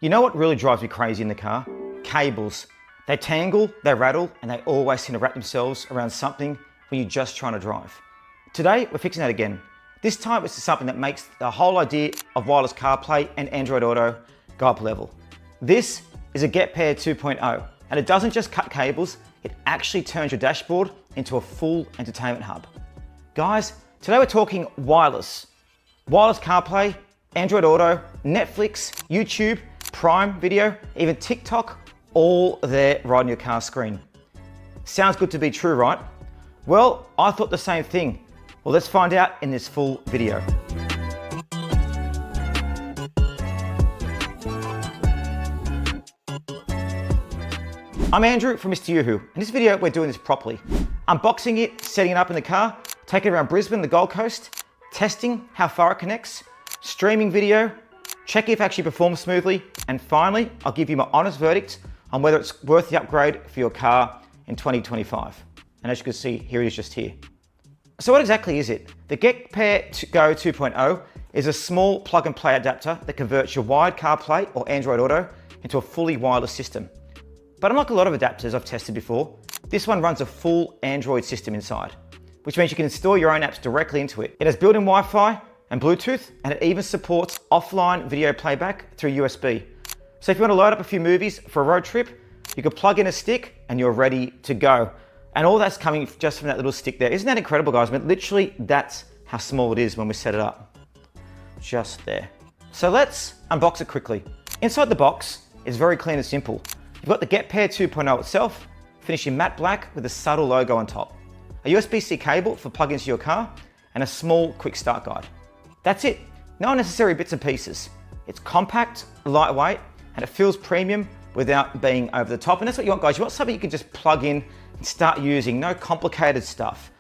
You know what really drives me crazy in the car? Cables. They tangle, they rattle, and they always seem to wrap themselves around something when you're just trying to drive. Today, we're fixing that again. This time, it's something that makes the whole idea of wireless CarPlay and Android Auto go up a level. This is a GetPairr 2.0, and it doesn't just cut cables, it actually turns your dashboard into a full entertainment hub. Guys, today we're talking wireless. Wireless CarPlay, Android Auto, Netflix, YouTube, Prime Video, even TikTok, all there right on your car screen. Sounds good to be true, right? Well, I thought the same thing. Well, let's find out in this full video. I'm Andrew from MrYouWho. In this video, we're doing this properly. Unboxing it, setting it up in the car, taking it around Brisbane, the Gold Coast, testing how far it connects, streaming video, checking if it actually performs smoothly, and finally, I'll give you my honest verdict on whether it's worth the upgrade for your car in 2025. And as you can see, here it is just here. So what exactly is it? The GetPairr Go 2.0 is a small plug-and-play adapter that converts your wired CarPlay or Android Auto into a fully wireless system. But unlike a lot of adapters I've tested before, this one runs a full Android system inside, which means you can install your own apps directly into it. It has built-in Wi-Fi and Bluetooth, and it even supports offline video playback through USB. So if you want to load up a few movies for a road trip, you can plug in a stick and you're ready to go. And all that's coming just from that little stick there. Isn't that incredible, guys? I mean, literally, that's how small it is when we set it up. Just there. So let's unbox it quickly. Inside the box is very clean and simple. You've got the GetPairr 2.0 itself, finished in matte black with a subtle logo on top. A USB-C cable for plug into your car, and a small quick start guide. That's it. No unnecessary bits and pieces. It's compact, lightweight, and it feels premium without being over the top. And that's what you want, guys. You want something you can just plug in and start using, no complicated stuff.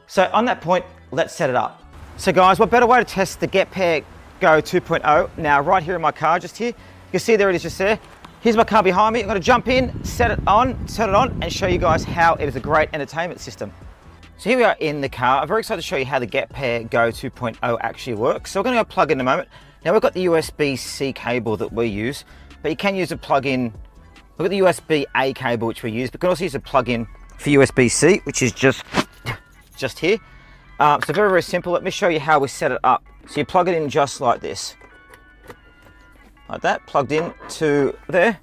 So on that point, let's set it up. So guys, what better way to test the GetPairr Go 2.0? Now, right here in my car, just here, you can see there it is just there. Here's my car behind me. I'm gonna jump in, set it on, and show you guys how it is a great entertainment system. So here we are in the car. I'm very excited to show you how the GetPairr Go 2.0 actually works. So we're gonna go plug in a moment. Now we've got the USB-C cable that we use, but you can use a plug-in. We've got the USB-A cable which we use, but you can also use a plug-in for USB-C, which is just here. So very, very simple. Let me show you how we set it up. So you plug it in just like this. Like that, plugged in to there.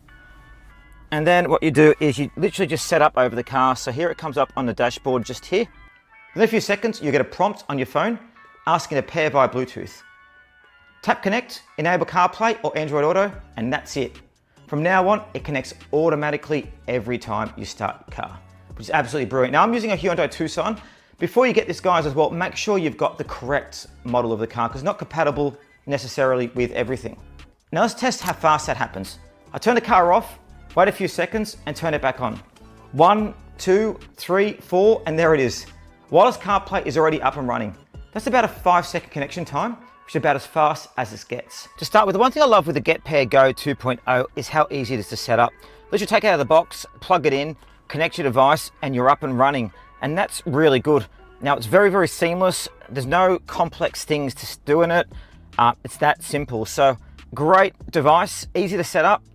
And then what you do is you literally just set up over the car. So here it comes up on the dashboard just here. Within a few seconds, you get a prompt on your phone asking to pair via Bluetooth. Tap connect, enable CarPlay or Android Auto, and that's it. From now on, it connects automatically every time you start your car, which is absolutely brilliant. Now I'm using a Hyundai Tucson. Before you get this, guys, as well, make sure you've got the correct model of the car because it's not compatible necessarily with everything. Now let's test how fast that happens. I turn the car off, wait a few seconds, and turn it back on. 1, 2, 3, 4, and there it is. Wireless CarPlay is already up and running. That's about a 5-second connection time, which is about as fast as it gets. To start with, the one thing I love with the GetPairr Go 2.0 is how easy it is to set up. Let you take it out of the box, plug it in, connect your device, and you're up and running. And that's really good. Now it's very, very seamless. There's no complex things to do in it. It's that simple. So great device, easy to set up,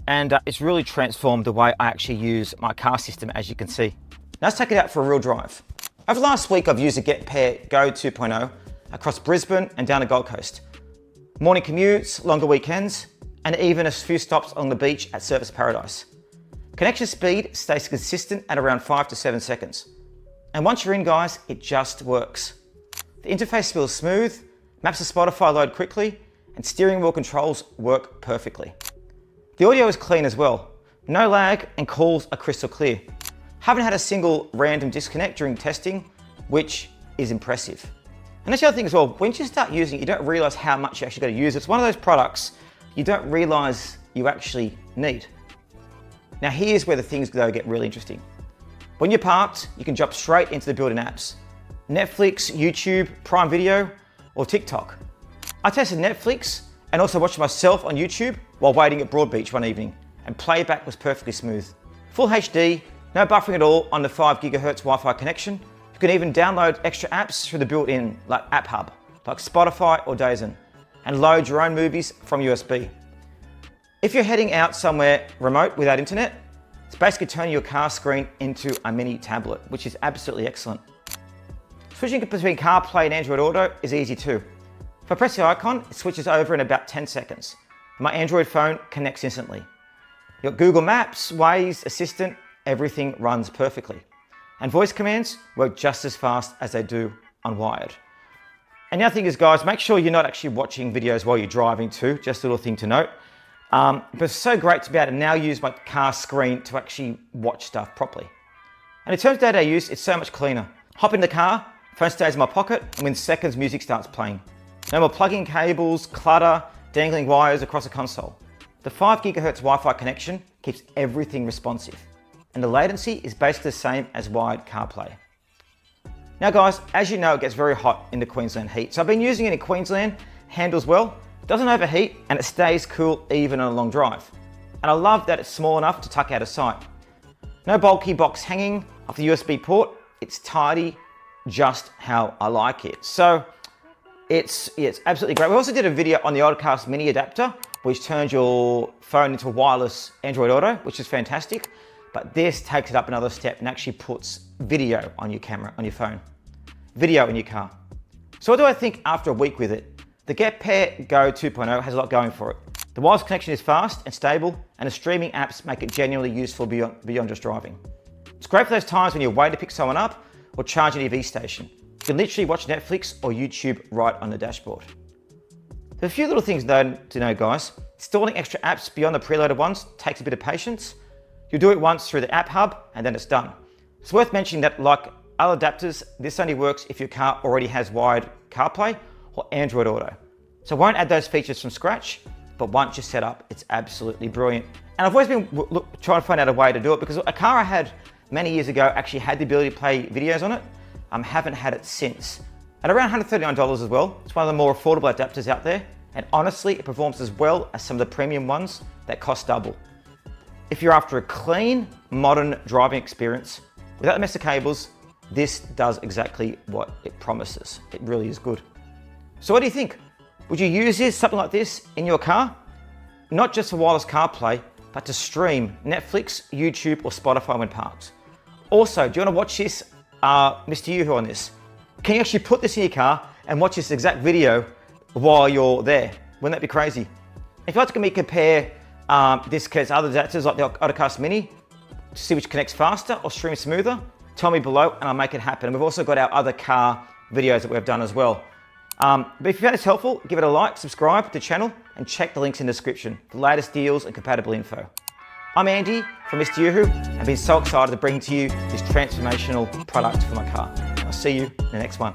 and it's really transformed the way I actually use my car system, as you can see. Now let's take it out for a real drive. Over the last week, I've used the GetPairr Go 2.0 across Brisbane and down the Gold Coast. Morning commutes, longer weekends, and even a few stops on the beach at Surfers Paradise. Connection speed stays consistent at around 5 to 7 seconds. And once you're in, guys, it just works. The interface feels smooth, maps to Spotify load quickly, and steering wheel controls work perfectly. The audio is clean as well. No lag and calls are crystal clear. Haven't had a single random disconnect during testing, which is impressive. And that's the other thing as well, when you start using it, you don't realize how much you actually got to use. It's one of those products you don't realize you actually need. Now here's where the things though get really interesting. When you're parked, you can jump straight into the built-in apps. Netflix, YouTube, Prime Video, or TikTok. I tested Netflix and also watched myself on YouTube while waiting at Broadbeach one evening, and playback was perfectly smooth. Full HD, no buffering at all on the 5 GHz Wi-Fi connection. You can even download extra apps through the built-in like App Hub, like Spotify or Dazen, and load your own movies from USB. If you're heading out somewhere remote without internet, it's basically turning your car screen into a mini tablet, which is absolutely excellent. Switching between CarPlay and Android Auto is easy too. If I press the icon, it switches over in about 10 seconds. My Android phone connects instantly. You've got Google Maps, Waze, Assistant, everything runs perfectly. And voice commands work just as fast as they do on wired. And the other thing is, guys, make sure you're not actually watching videos while you're driving too, just a little thing to note. But it's so great to be able to now use my car screen to actually watch stuff properly. And in terms of day-to-day use, it's so much cleaner. Hop in the car, phone stays in my pocket, and within seconds music starts playing. No more plugging cables, clutter, dangling wires across the console. The 5 GHz Wi-Fi connection keeps everything responsive. And the latency is basically the same as wired CarPlay. Now guys, as you know, it gets very hot in the Queensland heat. So I've been using it in Queensland, handles well, doesn't overheat, and it stays cool even on a long drive. And I love that it's small enough to tuck out of sight. No bulky box hanging off the USB port. It's tidy, just how I like it. So it's absolutely great. We also did a video on the Oddcast mini adapter, which turns your phone into a wireless Android Auto, which is fantastic. But this takes it up another step and actually puts video on your camera, on your phone. Video in your car. So what do I think after a week with it? The GetPairr Go 2.0 has a lot going for it. The wireless connection is fast and stable, and the streaming apps make it genuinely useful beyond just driving. It's great for those times when you're waiting to pick someone up or charge an EV station. You can literally watch Netflix or YouTube right on the dashboard. There's a few little things to know, guys. Installing extra apps beyond the preloaded ones takes a bit of patience. You'll do it once through the app hub and then it's done. It's worth mentioning that, like other adapters, this only works if your car already has wired CarPlay or Android Auto. So I won't add those features from scratch, but once you're set up, it's absolutely brilliant. And I've always been trying to find out a way to do it because a car I had many years ago actually had the ability to play videos on it. Haven't had it since. At around $139 as well, it's one of the more affordable adapters out there. And honestly, it performs as well as some of the premium ones that cost double. If you're after a clean, modern driving experience, without the mess of cables, this does exactly what it promises. It really is good. So what do you think? Would you use something like this in your car? Not just for wireless CarPlay, but to stream Netflix, YouTube, or Spotify when parked. Also, do you want to watch this, MrYouWho on this? Can you actually put this in your car and watch this exact video while you're there? Wouldn't that be crazy? If you'd like to compare this against other adapters like the Oddcast Mini to see which connects faster or streams smoother, tell me below and I'll make it happen. And we've also got our other car videos that we've done as well. But if you found this helpful, give it a like, subscribe to the channel, and check the links in the description for the latest deals and compatible info. I'm Andy from MrYouWho, and I've been so excited to bring to you this transformational product for my car. I'll see you in the next one.